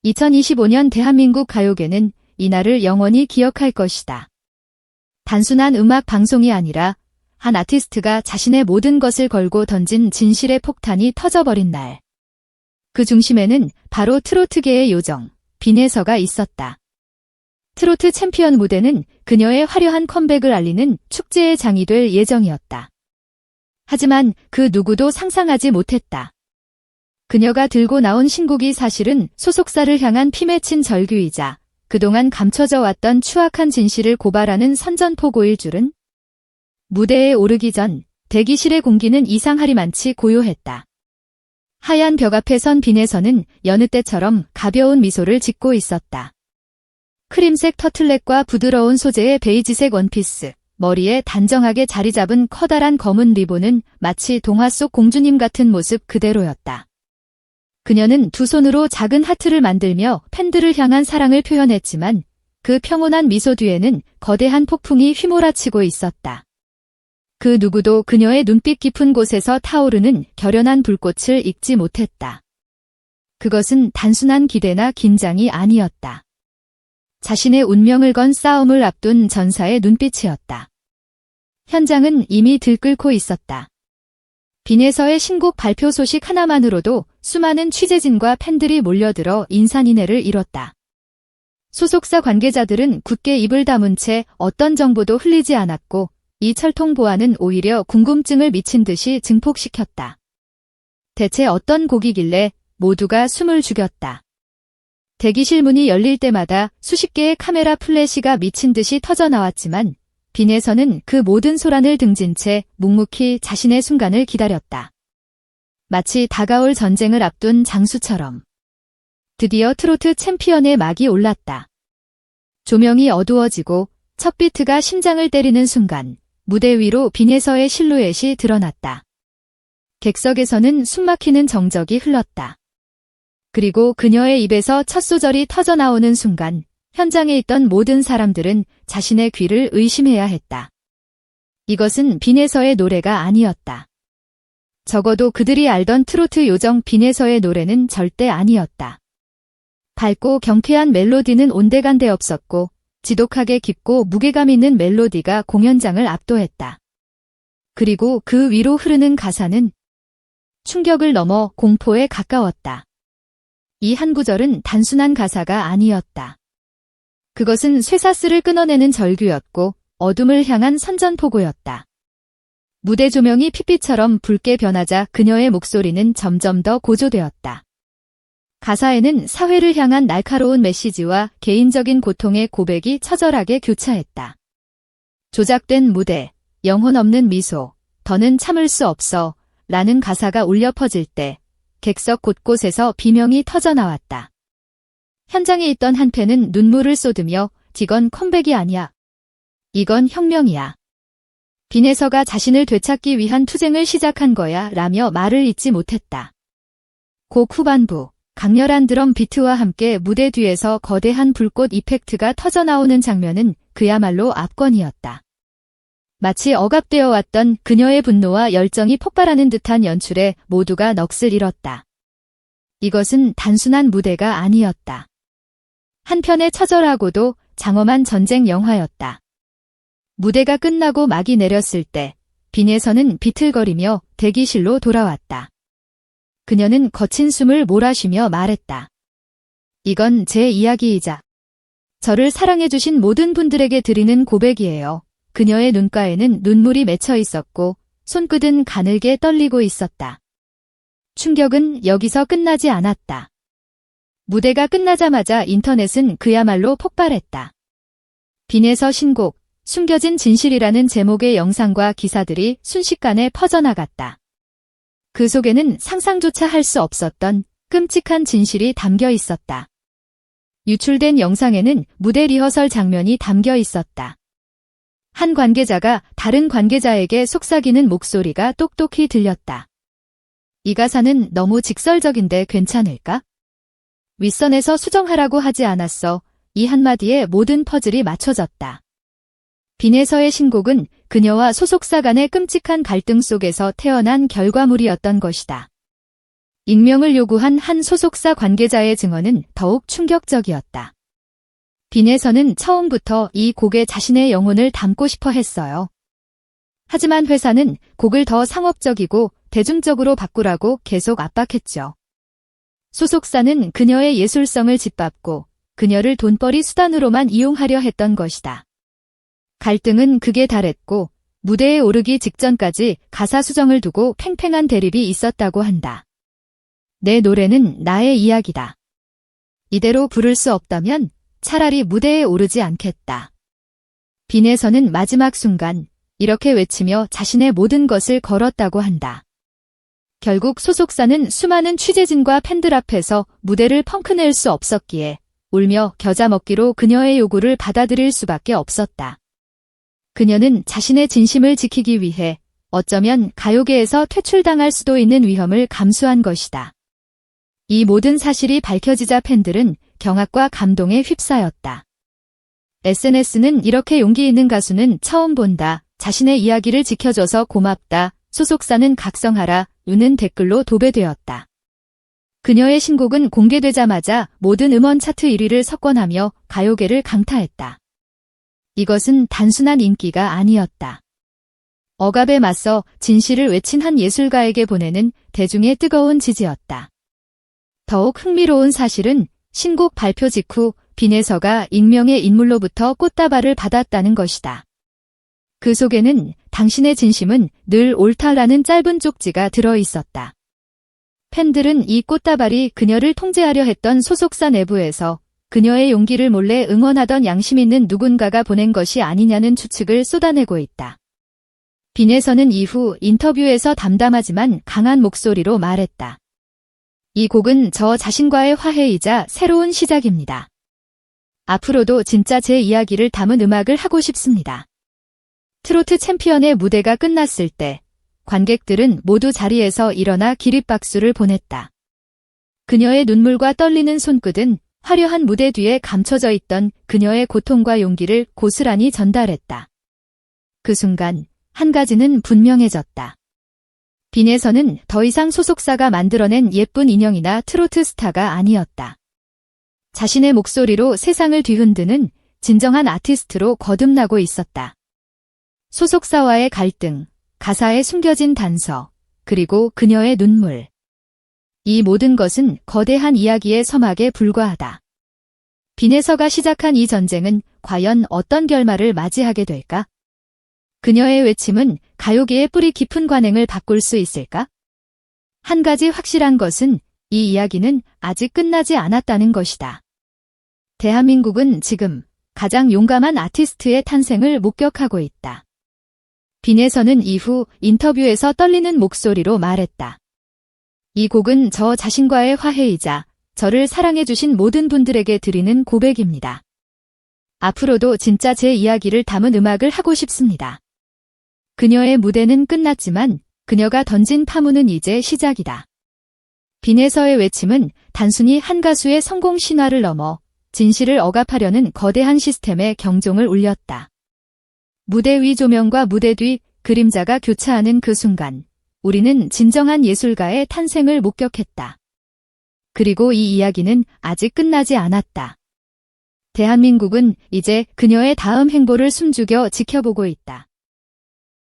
2025년 대한민국 가요계는 이날을 영원히 기억할 것이다. 단순한 음악 방송이 아니라 한 아티스트가 자신의 모든 것을 걸고 던진 진실의 폭탄이 터져버린 날. 그 중심에는 바로 트로트계의 요정, 빈에서가 있었다. 트로트 챔피언 무대는 그녀의 화려한 컴백을 알리는 축제의 장이 될 예정이었다. 하지만 그 누구도 상상하지 못했다. 그녀가 들고 나온 신곡이 사실은 소속사를 향한 피 맺힌 절규이자 그동안 감춰져 왔던 추악한 진실을 고발하는 선전포고일 줄은. 무대에 오르기 전 대기실의 공기는 이상하리만치 고요했다. 하얀 벽 앞에 선 빈에서는 여느 때처럼 가벼운 미소를 짓고 있었다. 크림색 터틀넥과 부드러운 소재의 베이지색 원피스, 머리에 단정하게 자리 잡은 커다란 검은 리본은 마치 동화 속 공주님 같은 모습 그대로였다. 그녀는 두 손으로 작은 하트를 만들며 팬들을 향한 사랑을 표현했지만 그 평온한 미소 뒤에는 거대한 폭풍이 휘몰아치고 있었다. 그 누구도 그녀의 눈빛 깊은 곳에서 타오르는 결연한 불꽃을 잊지 못했다. 그것은 단순한 기대나 긴장이 아니었다. 자신의 운명을 건 싸움을 앞둔 전사의 눈빛이었다. 현장은 이미 들끓고 있었다. 빈에서의 신곡 발표 소식 하나만으로도 수많은 취재진과 팬들이 몰려들어 인산인해를 이뤘다. 소속사 관계자들은 굳게 입을 다문 채 어떤 정보도 흘리지 않았고 이 철통보안은 오히려 궁금증을 미친 듯이 증폭시켰다. 대체 어떤 곡이길래 모두가 숨을 죽였다. 대기실 문이 열릴 때마다 수십 개의 카메라 플래시가 미친 듯이 터져나왔지만 빈에서는 그 모든 소란을 등진 채 묵묵히 자신의 순간을 기다렸다. 마치 다가올 전쟁을 앞둔 장수처럼. 드디어 트로트 챔피언의 막이 올랐다. 조명이 어두워지고 첫 비트가 심장을 때리는 순간 무대 위로 빈에서의 실루엣이 드러났다. 객석에서는 숨막히는 정적이 흘렀다. 그리고 그녀의 입에서 첫 소절이 터져나오는 순간 현장에 있던 모든 사람들은 자신의 귀를 의심해야 했다. 이것은 빈에서의 노래가 아니었다. 적어도 그들이 알던 트로트 요정 빈에서의 노래는 절대 아니었다. 밝고 경쾌한 멜로디는 온데간데 없었고 지독하게 깊고 무게감 있는 멜로디가 공연장을 압도했다. 그리고 그 위로 흐르는 가사는 충격을 넘어 공포에 가까웠다. 이 한 구절은 단순한 가사가 아니었다. 그것은 쇠사슬을 끊어내는 절규였고 어둠을 향한 선전포고였다. 무대 조명이 핏빛처럼 붉게 변하자 그녀의 목소리는 점점 더 고조되었다. 가사에는 사회를 향한 날카로운 메시지와 개인적인 고통의 고백이 처절하게 교차했다. 조작된 무대, 영혼 없는 미소, 더는 참을 수 없어 라는 가사가 울려 퍼질 때 객석 곳곳에서 비명이 터져나왔다. 현장에 있던 한 팬은 눈물을 쏟으며 이건 컴백이 아니야. 이건 혁명이야. 빈에서가 자신을 되찾기 위한 투쟁을 시작한 거야 라며 말을 잇지 못했다. 곡 후반부, 강렬한 드럼 비트와 함께 무대 뒤에서 거대한 불꽃 이펙트가 터져나오는 장면은 그야말로 압권이었다. 마치 억압되어 왔던 그녀의 분노와 열정이 폭발하는 듯한 연출에 모두가 넋을 잃었다. 이것은 단순한 무대가 아니었다. 한편의 처절하고도 장엄한 전쟁 영화였다. 무대가 끝나고 막이 내렸을 때 빈에서는 비틀거리며 대기실로 돌아왔다. 그녀는 거친 숨을 몰아쉬며 말했다. 이건 제 이야기이자 저를 사랑해주신 모든 분들에게 드리는 고백이에요. 그녀의 눈가에는 눈물이 맺혀 있었고 손끝은 가늘게 떨리고 있었다. 충격은 여기서 끝나지 않았다. 무대가 끝나자마자 인터넷은 그야말로 폭발했다. 빈에서 신곡, 숨겨진 진실이라는 제목의 영상과 기사들이 순식간에 퍼져나갔다. 그 속에는 상상조차 할 수 없었던 끔찍한 진실이 담겨 있었다. 유출된 영상에는 무대 리허설 장면이 담겨 있었다. 한 관계자가 다른 관계자에게 속삭이는 목소리가 똑똑히 들렸다. 이 가사는 너무 직설적인데 괜찮을까? 윗선에서 수정하라고 하지 않았어. 이 한마디에 모든 퍼즐이 맞춰졌다. 빈에서의 신곡은 그녀와 소속사 간의 끔찍한 갈등 속에서 태어난 결과물이었던 것이다. 익명을 요구한 한 소속사 관계자의 증언은 더욱 충격적이었다. 빈에서는 처음부터 이 곡에 자신의 영혼을 담고 싶어 했어요. 하지만 회사는 곡을 더 상업적이고 대중적으로 바꾸라고 계속 압박했죠. 소속사는 그녀의 예술성을 짓밟고 그녀를 돈벌이 수단으로만 이용하려 했던 것이다. 갈등은 극에 달했고 무대에 오르기 직전까지 가사 수정을 두고 팽팽한 대립이 있었다고 한다. 내 노래는 나의 이야기다. 이대로 부를 수 없다면 차라리 무대에 오르지 않겠다. 빈에서는 마지막 순간 이렇게 외치며 자신의 모든 것을 걸었다고 한다. 결국 소속사는 수많은 취재진과 팬들 앞에서 무대를 펑크낼 수 없었기에 울며 겨자 먹기로 그녀의 요구를 받아들일 수밖에 없었다. 그녀는 자신의 진심을 지키기 위해 어쩌면 가요계에서 퇴출당할 수도 있는 위험을 감수한 것이다. 이 모든 사실이 밝혀지자 팬들은 경악과 감동에 휩싸였다. SNS는 이렇게 용기 있는 가수는 처음 본다. 자신의 이야기를 지켜줘서 고맙다. 소속사는 각성하라. 는 댓글로 도배되었다. 그녀의 신곡은 공개되자마자 모든 음원 차트 1위를 석권하며 가요계를 강타했다. 이것은 단순한 인기가 아니었다. 억압에 맞서 진실을 외친 한 예술가에게 보내는 대중의 뜨거운 지지였다. 더욱 흥미로운 사실은 신곡 발표 직후 빈에서가 익명의 인물로부터 꽃다발을 받았다는 것이다. 그 속에는 당신의 진심은 늘 옳다라는 짧은 쪽지가 들어있었다. 팬들은 이 꽃다발이 그녀를 통제하려 했던 소속사 내부에서 그녀의 용기를 몰래 응원하던 양심 있는 누군가가 보낸 것이 아니냐는 추측을 쏟아내고 있다. 빈에서는 이후 인터뷰에서 담담하지만 강한 목소리로 말했다. 이 곡은 저 자신과의 화해이자 새로운 시작입니다. 앞으로도 진짜 제 이야기를 담은 음악을 하고 싶습니다. 트로트 챔피언의 무대가 끝났을 때 관객들은 모두 자리에서 일어나 기립박수를 보냈다. 그녀의 눈물과 떨리는 손끝은 화려한 무대 뒤에 감춰져 있던 그녀의 고통과 용기를 고스란히 전달했다. 그 순간 한 가지는 분명해졌다. 빈에서는 더 이상 소속사가 만들어낸 예쁜 인형이나 트로트 스타가 아니었다. 자신의 목소리로 세상을 뒤흔드는 진정한 아티스트로 거듭나고 있었다. 소속사와의 갈등, 가사에 숨겨진 단서, 그리고 그녀의 눈물. 이 모든 것은 거대한 이야기의 서막에 불과하다. 빈에서가 시작한 이 전쟁은 과연 어떤 결말을 맞이하게 될까? 그녀의 외침은 가요계의 뿌리 깊은 관행을 바꿀 수 있을까? 한 가지 확실한 것은 이 이야기는 아직 끝나지 않았다는 것이다. 대한민국은 지금 가장 용감한 아티스트의 탄생을 목격하고 있다. 빈에서는 이후 인터뷰에서 떨리는 목소리로 말했다. 이 곡은 저 자신과의 화해이자 저를 사랑해주신 모든 분들에게 드리는 고백입니다. 앞으로도 진짜 제 이야기를 담은 음악을 하고 싶습니다. 그녀의 무대는 끝났지만 그녀가 던진 파문은 이제 시작이다. 빈에서의 외침은 단순히 한 가수의 성공 신화를 넘어 진실을 억압하려는 거대한 시스템의 경종을 울렸다. 무대 위 조명과 무대 뒤 그림자가 교차하는 그 순간 우리는 진정한 예술가의 탄생을 목격했다. 그리고 이 이야기는 아직 끝나지 않았다. 대한민국은 이제 그녀의 다음 행보를 숨죽여 지켜보고 있다.